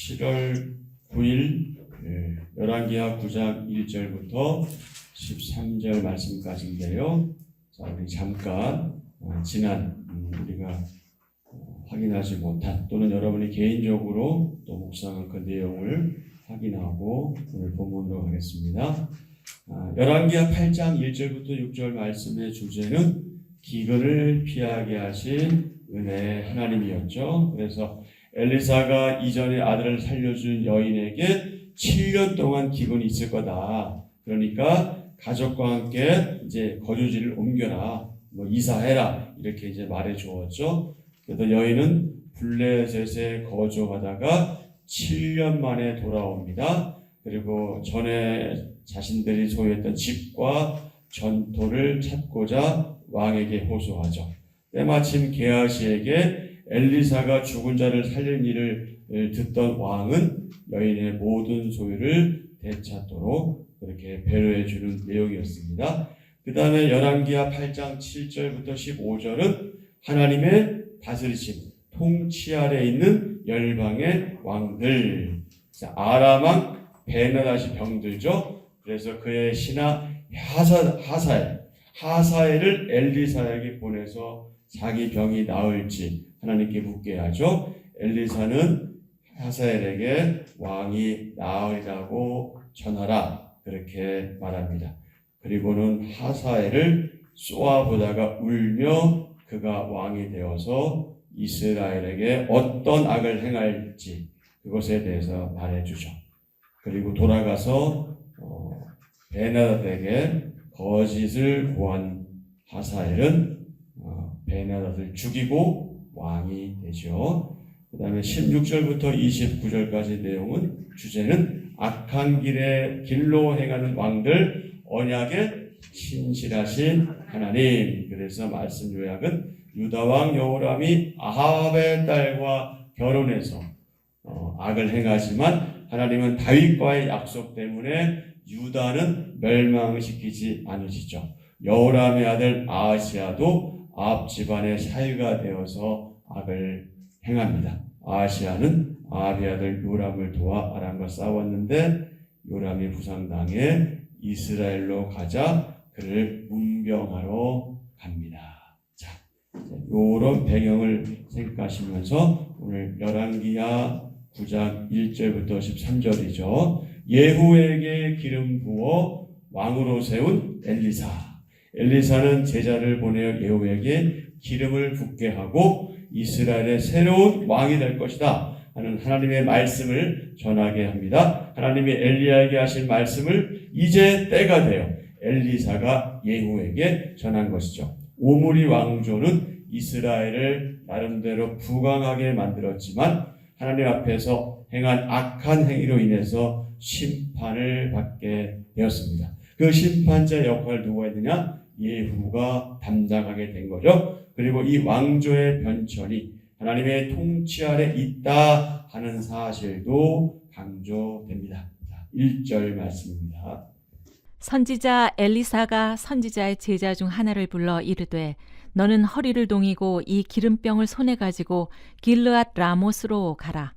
7월 9일 열왕기하 9장 1절부터 13절 말씀까지인데요. 자, 우리 잠깐 지난 우리가 확인하지 못한 또는 여러분이 개인적으로 또 묵상한 그 내용을 확인하고 오늘 본문으로 가겠습니다. 열왕기하 8장 1절부터 6절 말씀의 주제는 기근을 피하게 하신 은혜의 하나님이었죠. 그래서 엘리사가 이전에 아들을 살려준 여인에게 7년 동안 기근이 있을 거다. 그러니까 가족과 함께 이제 거주지를 옮겨라, 이사해라 이렇게 이제 말해 주었죠. 그래서 여인은 블레셋에 거주하다가 7년 만에 돌아옵니다. 그리고 전에 자신들이 소유했던 집과 전토를 찾고자 왕에게 호소하죠. 때마침 게하시에게 엘리사가 죽은 자를 살린 일을 듣던 왕은 여인의 모든 소유를 되찾도록 그렇게 배려해 주는 내용이었습니다. 그 다음에 열왕기하 8장 7절부터 15절은 하나님의 다스리심, 통치 아래 있는 열방의 왕들. 아람 왕 베나다시 병들죠. 그래서 그의 신하 하사엘을 엘리사에게 보내서 자기 병이 나을지 하나님께 묻게 하죠. 엘리사는 하사엘에게 왕이 나으리라고 전하라 그렇게 말합니다. 그리고는 하사엘을 쏘아보다가 울며 그가 왕이 되어서 이스라엘에게 어떤 악을 행할지 그것에 대해서 말해주죠. 그리고 돌아가서 베나닷에게 거짓을 고한 하사엘은 베나닷을 죽이고 왕이 되죠. 그 다음에 16절부터 29절까지 내용은 주제는 악한 길로 행하는 왕들, 언약에 신실하신 하나님. 그래서 말씀 요약은 유다왕 여호람이 아합의 딸과 결혼해서 악을 행하지만 하나님은 다윗과의 약속 때문에 유다는 멸망시키지 않으시죠. 여호람의 아들 아하시야도 아합 집안의 사위가 되어서 악을 행합니다. 아하시야는 아합의 아들 요람을 도와 아람과 싸웠는데 요람이 부상당해 이스라엘로 가자 그를 문병하러 갑니다. 자, 이런 배경을 생각하시면서 오늘 열왕기하 9장 1절부터 13절이죠. 예후에게 기름 부어 왕으로 세운 엘리사. 엘리사는 제자를 보내어 예후에게 기름을 붓게 하고 이스라엘의 새로운 왕이 될 것이다 하는 하나님의 말씀을 전하게 합니다. 하나님이 엘리야에게 하신 말씀을 이제 때가 되어 엘리사가 예후에게 전한 것이죠. 오므리 왕조는 이스라엘을 나름대로 부강하게 만들었지만 하나님 앞에서 행한 악한 행위로 인해서 심판을 받게 되었습니다. 그 심판자 역할을 누가 했느냐? 예후가 담당하게 된 거죠. 그리고 이 왕조의 변천이 하나님의 통치 아래 있다 하는 사실도 강조됩니다. 1절 말씀입니다. 선지자 엘리사가 선지자의 제자 중 하나를 불러 이르되 너는 허리를 동이고 이 기름병을 손에 가지고 길르앗 라못으로 가라.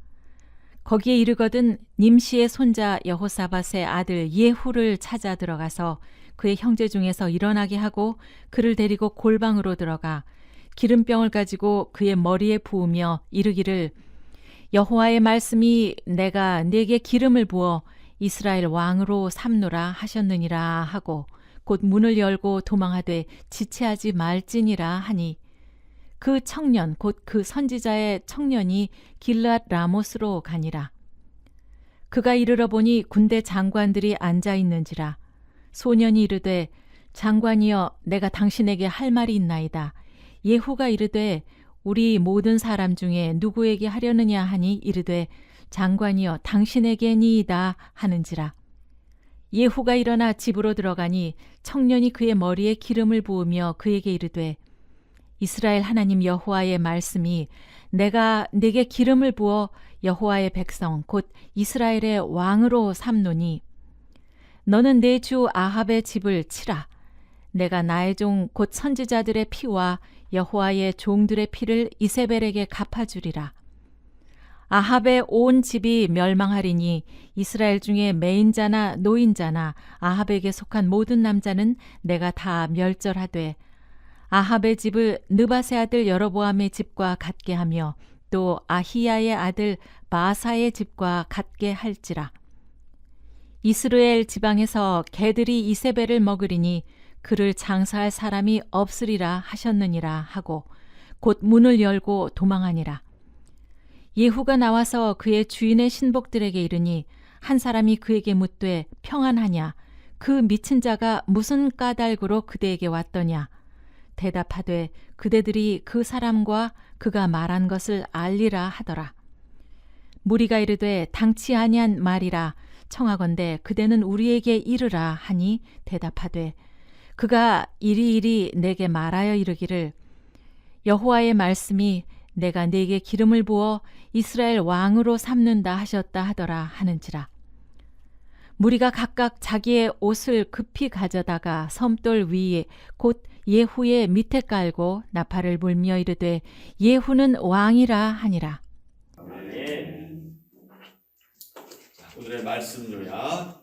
거기에 이르거든 님시의 손자 여호사밧의 아들 예후를 찾아 들어가서 그의 형제 중에서 일어나게 하고 그를 데리고 골방으로 들어가 기름병을 가지고 그의 머리에 부으며 이르기를 여호와의 말씀이 내가 네게 기름을 부어 이스라엘 왕으로 삼노라 하셨느니라 하고 곧 문을 열고 도망하되 지체하지 말지니라 하니 그 청년 곧 그 선지자의 청년이 길르앗 라못으로 가니라. 그가 이르러 보니 군대 장관들이 앉아 있는지라. 소년이 이르되 장관이여 내가 당신에게 할 말이 있나이다. 예후가 이르되 우리 모든 사람 중에 누구에게 하려느냐 하니 이르되 장관이여 당신에게니이다 하는지라. 예후가 일어나 집으로 들어가니 청년이 그의 머리에 기름을 부으며 그에게 이르되 이스라엘 하나님 여호와의 말씀이 내가 네게 기름을 부어 여호와의 백성 곧 이스라엘의 왕으로 삼노니 너는 내 주 아합의 집을 치라. 내가 나의 종 곧 선지자들의 피와 여호와의 종들의 피를 이세벨에게 갚아주리라. 아합의 온 집이 멸망하리니 이스라엘 중에 매인자나 노인자나 아합에게 속한 모든 남자는 내가 다 멸절하되 아합의 집을 느바세 아들 여로보암의 집과 같게 하며 또 아히야의 아들 바사의 집과 같게 할지라. 이스라엘 지방에서 개들이 이세벨을 먹으리니 그를 장사할 사람이 없으리라 하셨느니라 하고 곧 문을 열고 도망하니라. 예후가 나와서 그의 주인의 신복들에게 이르니 한 사람이 그에게 묻되 평안하냐? 그 미친 자가 무슨 까닭으로 그대에게 왔더냐? 대답하되 그대들이 그 사람과 그가 말한 것을 알리라 하더라. 무리가 이르되 당치 아니한 말이라 청하건대 그대는 우리에게 이르라 하니 대답하되 그가 이리이리 내게 말하여 이르기를 여호와의 말씀이 내가 네게 기름을 부어 이스라엘 왕으로 삼는다 하셨다 하더라 하는지라. 무리가 각각 자기의 옷을 급히 가져다가 섬돌 위에 곧 예후의 밑에 깔고 나팔을 불며 이르되 예후는 왕이라 하니라. 오늘의 말씀 요약.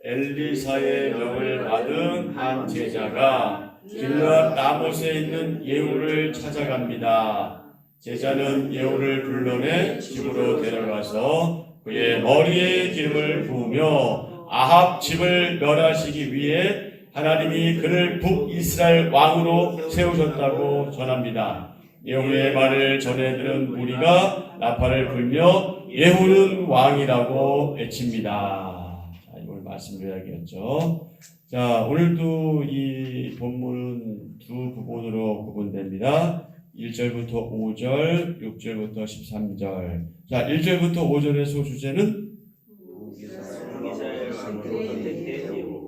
엘리사의 명을 받은 한 제자가 길르앗 라못에 있는 예후를 찾아갑니다. 제자는 예후를 불러내 집으로 데려가서 그의 머리에 기름을 부으며 아합 집을 멸하시기 위해 하나님이 그를 북이스라엘 왕으로 세우셨다고 전합니다. 예후의 말을 전해 들은 무리가 나팔을 불며 예후는 왕이라고 외칩니다. 자, 이걸 말씀 요약이었죠. 자, 오늘도 이 본문은 두 부분으로 구분됩니다. 1절부터 5절, 6절부터 13절. 자, 1절부터 5절의 소주제는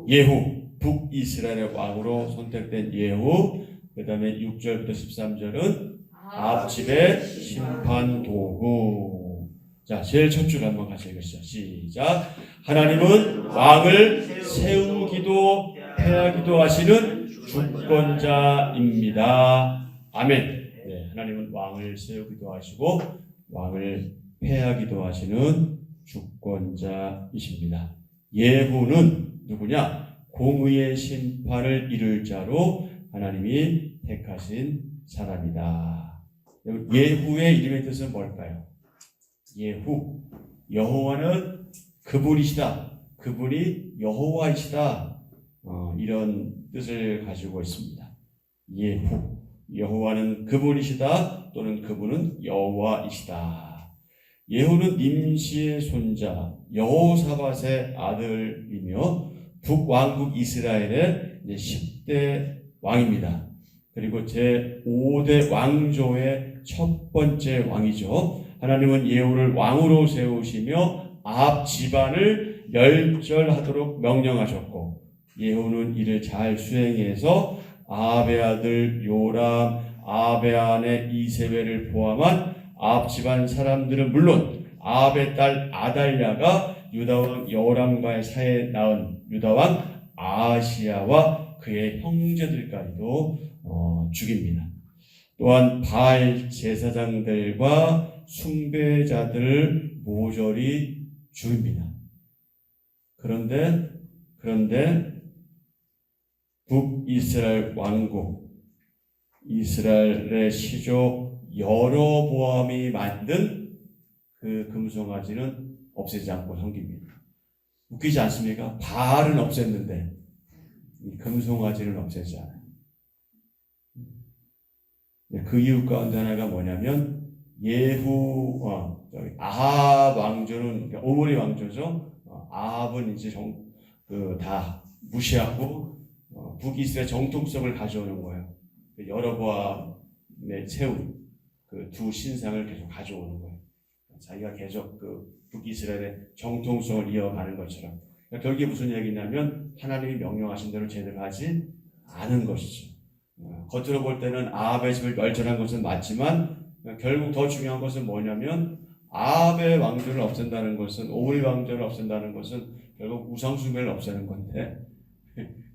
예후, 북이스라엘의 왕으로 선택된 예후. 그 다음에 6절부터 13절은 아합 집의 심판 도구. 자, 제일 첫 줄 한번 같이 읽으시죠. 시작. 하나님은 왕을 세우기도 패하기도 하시는 주권자입니다. 아멘. 네, 하나님은 왕을 세우기도 하시고 왕을 패하기도 하시는 주권자이십니다. 예후는 누구냐? 공의의 심판을 이룰 자로 하나님이 택하신 사람이다. 예후의 이름의 뜻은 뭘까요? 예후, 여호와는 그분이시다. 그분이 여호와이시다. 이런 뜻을 가지고 있습니다. 예후, 여호와는 그분이시다 또는 그분은 여호와이시다. 예후는 nim시의 손자 여호사밧의 아들이며 북왕국 이스라엘의 10대 왕입니다. 그리고 제5대 왕조의 첫 번째 왕이죠. 하나님은 예후를 왕으로 세우시며 아합 집안을 멸절하도록 명령하셨고 예후는 이를 잘 수행해서 아합의 아들 요람, 아합의 아내 이세벨을 포함한 아합 집안 사람들은 물론 아합의 딸 아달랴가 유다왕 여호람과의 사이에 낳은 유다왕 아하시야와 그의 형제들까지도 죽입니다. 또한 바알 제사장들과 숭배자들을 모조리 죽입니다. 그런데 북이스라엘 왕국, 이스라엘의 시조 여로보암이 만든 그 금송아지는 없애지 않고 섬깁니다. 웃기지 않습니까? 바알은 없앴는데 이 금송아지는 없애지 않아요. 그 이유 가운데 하나가 뭐냐면 아합 왕조는 그러니까 오므리 왕조죠. 아합은 이제 다 무시하고 북이스라엘 정통성을 가져오는 거예요. 여로보암의 세운 그 두 신상을 계속 가져오는 거예요. 자기가 계속 그 북이스라엘의 정통성을 이어가는 것처럼. 그러니까 결국에 무슨 얘기냐면 하나님이 명령하신 대로 제대로 하지 않은 것이죠. 겉으로 볼 때는 아합의 집을 멸절한 것은 맞지만 결국 더 중요한 것은 뭐냐면 아합의 왕조를 없앤다는 것은 오므리 왕조를 없앤다는 것은 결국 우상숭배를 없애는 건데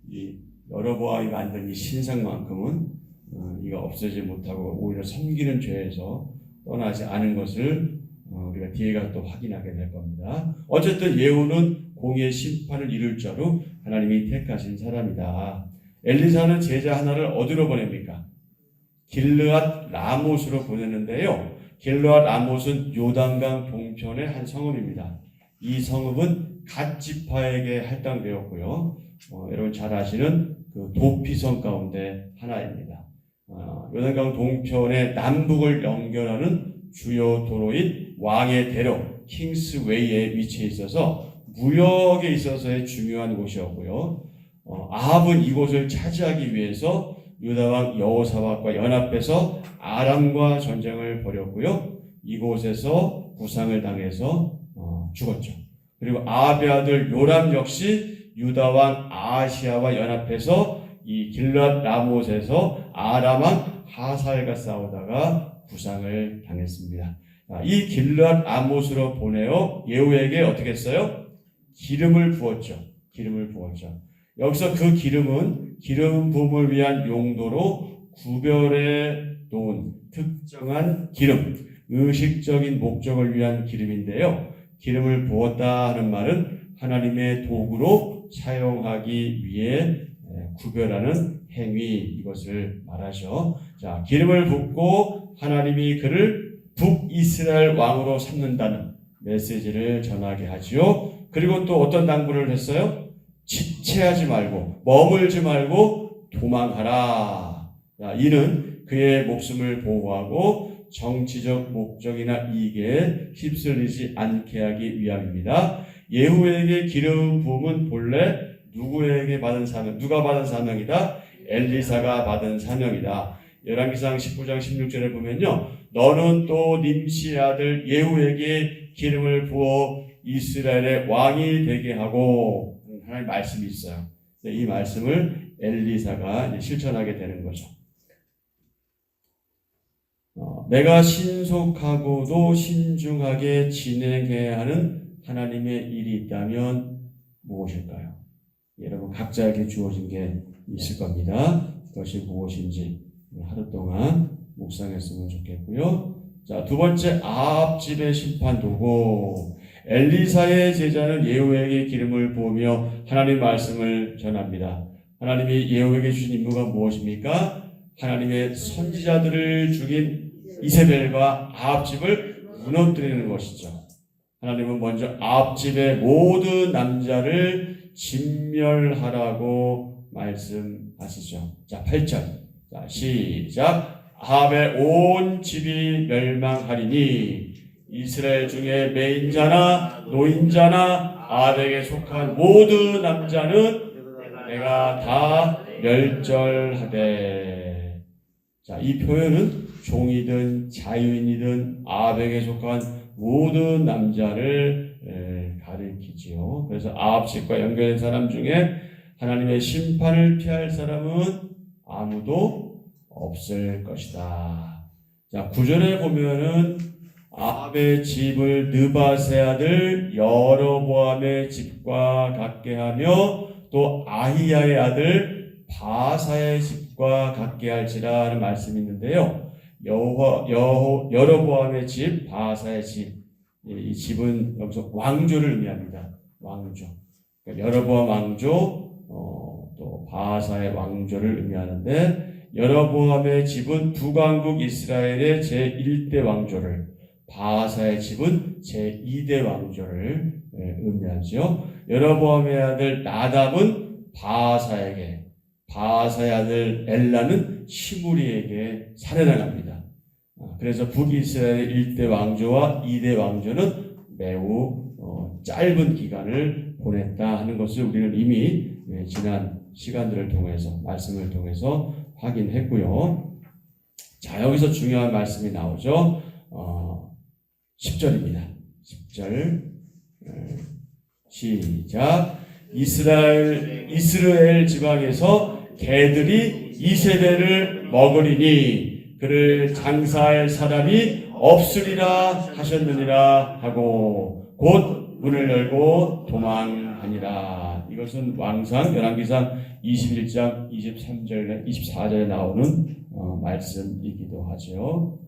이 여로보암이 만든 이 신상만큼은 이가 없애지 못하고 오히려 섬기는 죄에서 떠나지 않은 것을 우리가 우리가 뒤에 가서 또 확인하게 될 겁니다. 어쨌든 예후는 공의의 심판을 이룰 자로 하나님이 택하신 사람이다. 엘리사는 제자 하나를 어디로 보냅니까? 길르앗 라못으로 보내는데요. 길르앗 라못은 요단강 동편의 한 성읍입니다. 이 성읍은 갓 지파에게 할당되었고요. 여러분 잘 아시는 그 도피성 가운데 하나입니다. 요단강 동편의 남북을 연결하는 주요 도로인 왕의 대로 킹스웨이에 위치해 있어서 무역에 있어서의 중요한 곳이었고요. 아합은 이곳을 차지하기 위해서 유다왕 여호사밧과 연합해서 아람과 전쟁을 벌였고요. 이곳에서 부상을 당해서 죽었죠. 그리고 아합의 아들 요람 역시 유다왕 아하시아와 연합해서 이 길르앗 라못에서 아람왕 하사엘과 싸우다가 부상을 당했습니다. 이 길르앗 라못으로 보내어 예후에게 어떻게 했어요? 기름을 부었죠. 기름을 부었죠. 여기서 그 기름은 기름 부음을 위한 용도로 구별해 놓은 특정한 기름, 의식적인 목적을 위한 기름인데요. 기름을 부었다 하는 말은 하나님의 도구로 사용하기 위해 구별하는 행위, 이것을 말하죠. 자, 기름을 붓고 하나님이 그를 북이스라엘 왕으로 삼는다는 메시지를 전하게 하지요. 그리고 또 어떤 당부를 했어요? 지체하지 말고 머물지 말고 도망하라. 자, 이는 그의 목숨을 보호하고 정치적 목적이나 이익에 휩쓸리지 않게 하기 위함입니다. 예후에게 기름 부음은 본래 누구에게 받은 사명? 누가 받은 사명이다? 엘리사가 받은 사명이다. 열왕기상 19장 16절에 보면요, 너는 또 님시의 아들 예후에게 기름을 부어 이스라엘의 왕이 되게 하고, 하나님 말씀이 있어요. 이 말씀을 엘리사가 실천하게 되는 거죠. 내가 신속하고도 신중하게 진행해야 하는 하나님의 일이 있다면 무엇일까요? 여러분 각자에게 주어진 게 있을 겁니다. 그것이 무엇인지 하루 동안 묵상했으면 좋겠고요. 자, 두 번째, 아합 집의 심판 도구. 엘리사의 제자는 예후에게 기름을 부으며 하나님 말씀을 전합니다. 하나님이 예후에게 주신 임무가 무엇입니까? 하나님의 선지자들을 죽인 이세벨과 아합 집을 무너뜨리는 것이죠. 하나님은 먼저 아합 집의 모든 남자를 진멸하라고 말씀하시죠. 자, 8절. 자, 시작. 아합의 온 집이 멸망하리니 이스라엘 중에 매인자나 노인자나 아합에게 속한 모든 남자는 내가 다 멸절하되. 자, 이 표현은 종이든 자유인이든 아합에게 속한 모든 남자를 가리키지요. 그래서 아합 집과 연결된 사람 중에 하나님의 심판을 피할 사람은 아무도 없을 것이다. 자, 9절에 보면은 아합의 집을 느밧의 아들 여로보암의 집과 같게 하며 또 아히야의 아들 바사의 집과 같게 할지라 하는 말씀이 있는데요. 여로보암의 집, 바사의 집, 이 집은 여기서 왕조를 의미합니다. 왕조. 그러니까 여로보암 왕조, 또 바사의 왕조를 의미하는데, 여로보암의 집은 북왕국 이스라엘의 제1대 왕조를, 바사의 집은 제2대 왕조를 의미하죠. 여로보암의 아들 나답은 바사에게, 바사의 아들 엘라는 시므리에게 살해당합니다. 그래서 북이스라엘의 1대 왕조와 2대 왕조는 매우 짧은 기간을 보냈다 하는 것을 우리는 이미 지난 시간들을 통해서, 말씀을 통해서 확인했고요. 자, 여기서 중요한 말씀이 나오죠. 10절입니다. 10절 시작. 이스라엘 지방에서 개들이 이세벨을 먹으리니 그를 장사할 사람이 없으리라 하셨느니라 하고 곧 문을 열고 도망하니라. 이것은 왕상 열왕기상 21장 23절에 24절에 나오는 말씀이기도 하죠.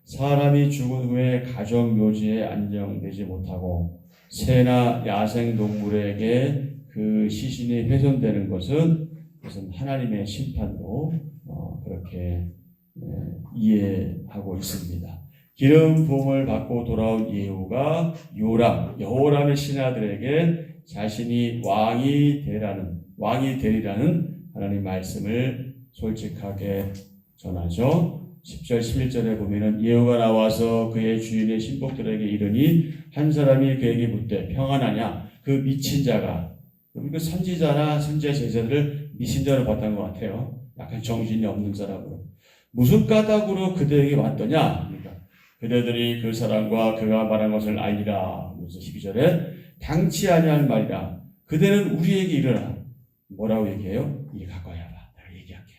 사람이 죽은 후에 가족 묘지에 안정되지 못하고 새나 야생 동물에게 그 시신이 훼손되는 것은 하나님의 심판으로 그렇게 이해하고 있습니다. 기름 부음을 받고 돌아온 예후가 여호람의 신하들에게 자신이 왕이 되리라는 하나님 말씀을 솔직하게 전하죠. 10절 11절에 보면은 예후가 나와서 그의 주인의 신복들에게 이르니 한 사람이 그에게 묻되 평안하냐. 그 미친 자가 그 선지자나 선지자 제자들을 미친 자로 봤던 것 같아요. 약간 정신이 없는 사람으로. 무슨 까닭으로 그들에게 왔더냐. 그러니까 그대들이 그 사람과 그가 말한 것을 알리라. 그래서 12절에 당치 아니할 말이라. 그대는 우리에게 이르라. 뭐라고 얘기해요? 이리 갖고 와봐. 내가 얘기할게.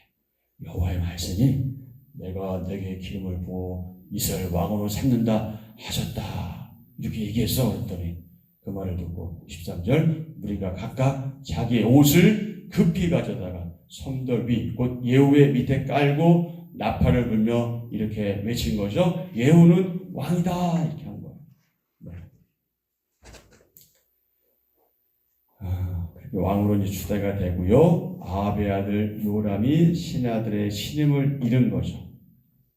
여호와의 말씀이 내가 내게 기름을 부어 이스라엘 왕으로 삼는다 하셨다. 이렇게 얘기했어. 그랬더니 그 말을 듣고 13절 우리가 각각 자기의 옷을 급히 가져다가 성돌 위 곧 예후의 밑에 깔고 나팔을 불며 이렇게 외친 거죠. 예후는 왕이다 이렇게 한 거예요. 네. 그렇게 왕으로 이제 추대가 되고요. 아합의 아들 요람이 신하들의 신임을 잃은 거죠.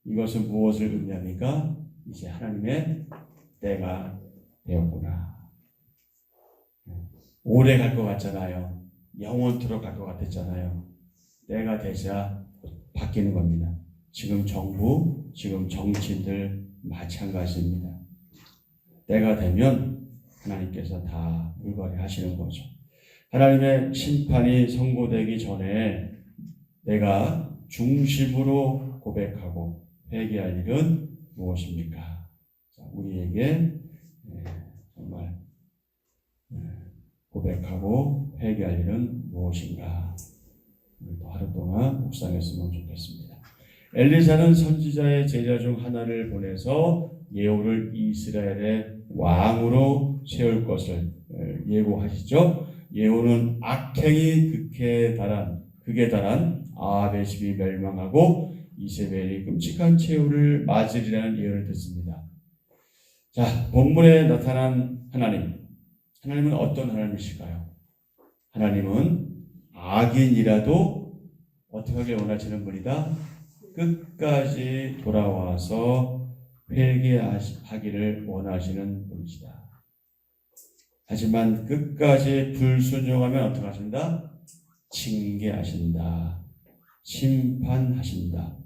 이것은 무엇을 의미합니까? 이제 하나님의 때가 되었구나. 오래 갈 것 같잖아요. 영원토록 갈 것 같았잖아요. 때가 되자 바뀌는 겁니다. 지금 정부, 지금 정치인들 마찬가지입니다. 때가 되면 하나님께서 다 물거리 하시는 거죠. 하나님의 심판이 선고되기 전에 내가 중심으로 고백하고 회개할 일은 무엇입니까? 자, 우리에게 정말 고백하고 회개할 일은 무엇인가? 또 하루 동안 묵상했으면 좋겠습니다. 엘리사는 선지자의 제자 중 하나를 보내서 예후를 이스라엘의 왕으로 세울 것을 예고하시죠. 예후는 악행이 극에 달한 아합의 집이 멸망하고 이세벨이 끔찍한 최후를 맞으리라는 예언을 듣습니다. 자, 본문에 나타난 하나님은 어떤 하나님이실까요? 하나님은 악인이라도 어떻게 하길 원하시는 분이다? 끝까지 돌아와서 회개하기를 원하시는 분이시다. 하지만 끝까지 불순종하면 어떻게 하신다? 징계하신다. 심판하신다.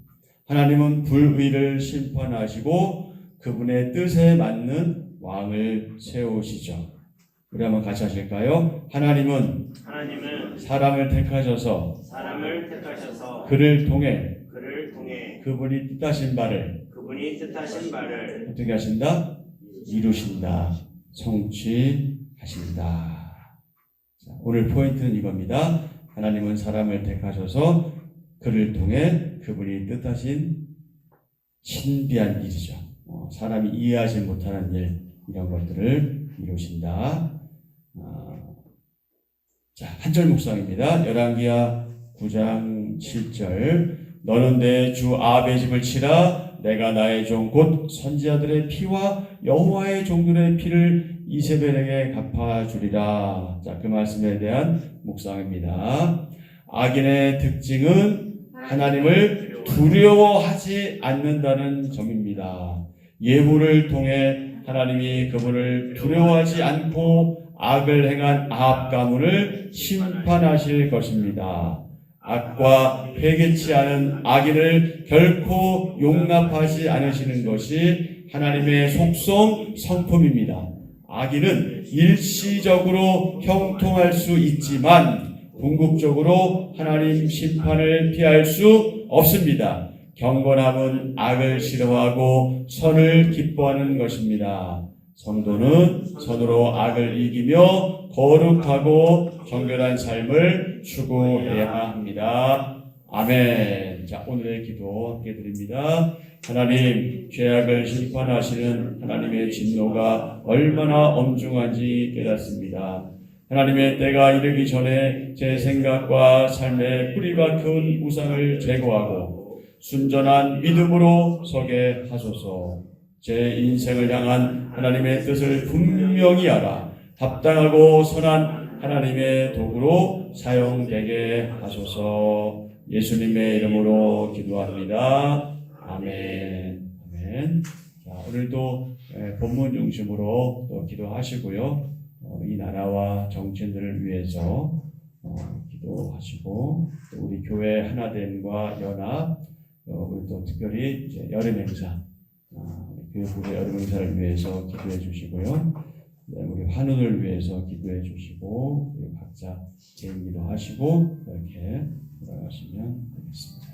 하나님은 불의를 심판하시고 그분의 뜻에 맞는 왕을 세우시죠. 우리 한번 같이 하실까요? 하나님은 사람을 택하셔서 그를 통해 그분이 뜻하신 바를 어떻게 하신다? 이루신다. 성취하신다. 자, 오늘 포인트는 이겁니다. 하나님은 사람을 택하셔서 그를 통해 그분이 뜻하신 신비한 일이죠. 사람이 이해하지 못하는 일, 이런 것들을 이루신다. 자, 한 절 묵상입니다. 열왕기하 9장 7절. 너는 내 주 아합의 집을 치라. 내가 나의 종 곧 선지자들의 피와 여호와의 종들의 피를 이세벨에게 갚아주리라. 자, 그 말씀에 대한 묵상입니다. 악인의 특징은 하나님을 두려워하지 않는다는 점입니다. 예후를 통해 하나님이 그분을 두려워하지 않고 악을 행한 아합 가문을 심판하실 것입니다. 악과 회개치 않은 악인을 결코 용납하지 않으시는 것이 하나님의 속성 성품입니다. 악인은 일시적으로 형통할 수 있지만 궁극적으로 하나님 심판을 피할 수 없습니다. 경건함은 악을 싫어하고 선을 기뻐하는 것입니다. 성도는 선으로 악을 이기며 거룩하고 정결한 삶을 추구해야 합니다. 아멘. 자, 오늘의 기도 함께 드립니다. 하나님, 죄악을 심판하시는 하나님의 진노가 얼마나 엄중한지 깨닫습니다. 하나님의 때가 이르기 전에 제 생각과 삶의 뿌리가 큰 우상을 제거하고 순전한 믿음으로 서게 하소서. 제 인생을 향한 하나님의 뜻을 분명히 알아 합당하고 선한 하나님의 도구로 사용되게 하소서. 예수님의 이름으로 기도합니다. 아멘. 아멘. 자, 오늘도 본문 중심으로 또 기도하시고요. 이 나라와 정치인들을 위해서 기도하시고 또 우리 교회 하나됨과 연합, 우리 또 특별히 이제 여름 행사, 교회부의 여름 행사를 위해서 기도해 주시고요. 우리 환운을 위해서 기도해 주시고 각자 개인 기도하시고 이렇게 돌아가시면 되겠습니다.